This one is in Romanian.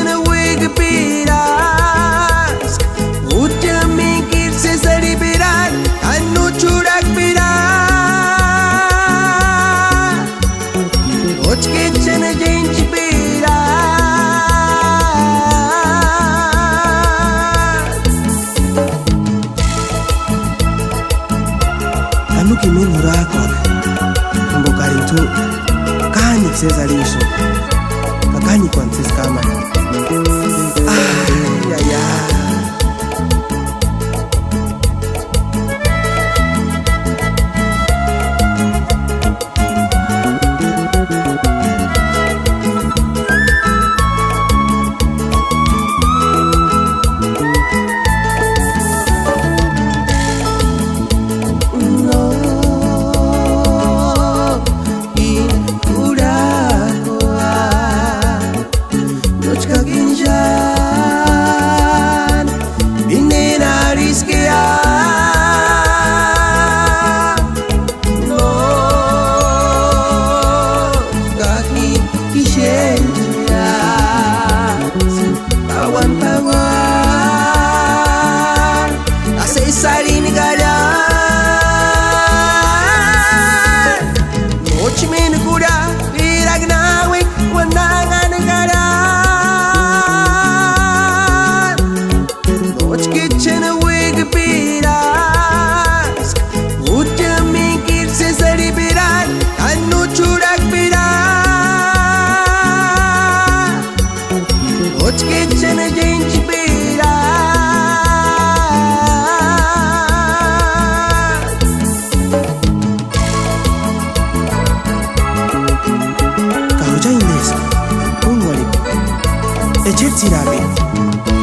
kecena Wikipedia Udah mikir sesari berat Anu curak berat Och kecena janji berat Anu kimin hurakor Mbokarin tu Kanik sesari iso Kakani kwansis kama ya ya Sari negara Noci min kuda Pirag nawe Wanangan negara Noci kecena Wikipedia Udah mikir sesari berat Anu curak berat Noci kecena janji berat Egyptian